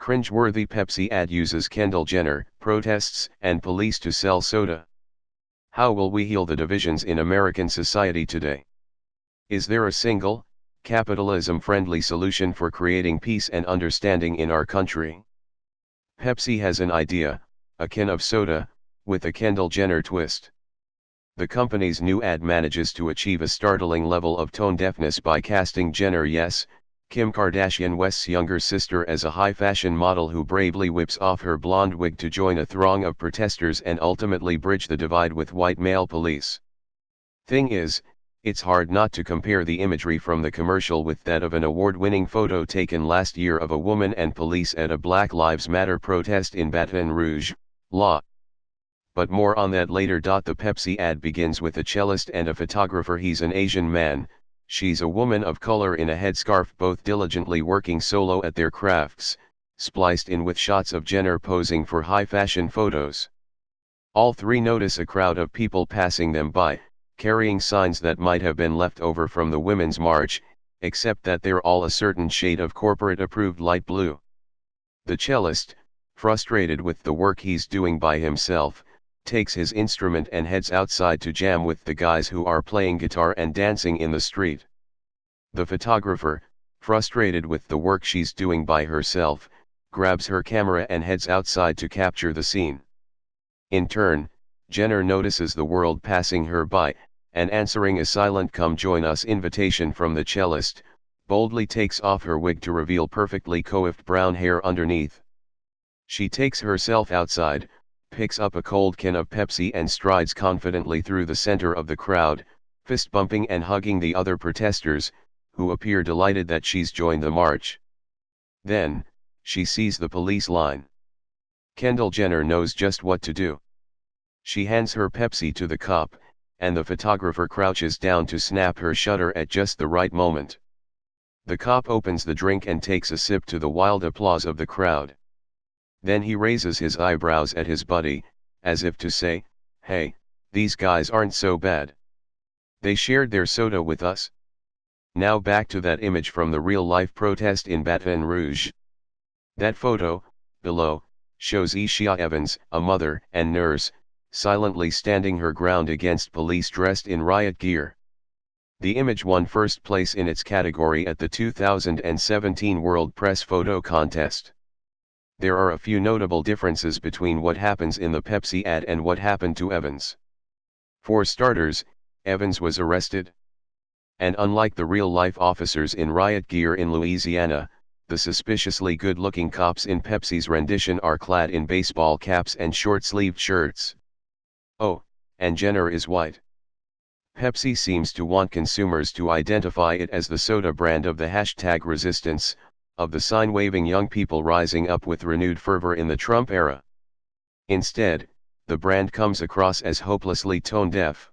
Cringe-worthy Pepsi ad uses Kendall Jenner, protests, and police to sell soda. How will we heal the divisions in American society today? Is there a single, capitalism-friendly solution for creating peace and understanding in our country? Pepsi has an idea, a can of soda, with a Kendall Jenner twist. The company's new ad manages to achieve a startling level of tone deafness by casting Jenner, yes, Kim Kardashian West's younger sister, as a high-fashion model who bravely whips off her blonde wig to join a throng of protesters and ultimately bridge the divide with white male police. Thing is, it's hard not to compare the imagery from the commercial with that of an award-winning photo taken last year of a woman and police at a Black Lives Matter protest in Baton Rouge, La. But more on that later. The Pepsi ad begins with a cellist and a photographer. He's an Asian man, she's a woman of color in a headscarf, both diligently working solo at their crafts, spliced in with shots of Jenner posing for high-fashion photos. All three notice a crowd of people passing them by, carrying signs that might have been left over from the Women's March, except that they're all a certain shade of corporate-approved light blue. The cellist, frustrated with the work he's doing by himself, takes his instrument and heads outside to jam with the guys who are playing guitar and dancing in the street. The photographer, frustrated with the work she's doing by herself, grabs her camera and heads outside to capture the scene. In turn, Jenner notices the world passing her by, and answering a silent "come join us" invitation from the cellist, boldly takes off her wig to reveal perfectly coiffed brown hair underneath. She takes herself outside, picks up a cold can of Pepsi and strides confidently through the center of the crowd, fist-bumping and hugging the other protesters, who appear delighted that she's joined the march. Then, she sees the police line. Kendall Jenner knows just what to do. She hands her Pepsi to the cop, and the photographer crouches down to snap her shutter at just the right moment. The cop opens the drink and takes a sip to the wild applause of the crowd. Then he raises his eyebrows at his buddy, as if to say, "Hey, these guys aren't so bad. They shared their soda with us." Now back to that image from the real-life protest in Baton Rouge. That photo, below, shows Ishia Evans, a mother and nurse, silently standing her ground against police dressed in riot gear. The image won first place in its category at the 2017 World Press Photo Contest. There are a few notable differences between what happens in the Pepsi ad and what happened to Evans. For starters, Evans was arrested. And unlike the real-life officers in riot gear in Louisiana, the suspiciously good-looking cops in Pepsi's rendition are clad in baseball caps and short-sleeved shirts. Oh, and Jenner is white. Pepsi seems to want consumers to identify it as the soda brand of the #resistance, of the sign-waving young people rising up with renewed fervor in the Trump era. Instead, the brand comes across as hopelessly tone-deaf.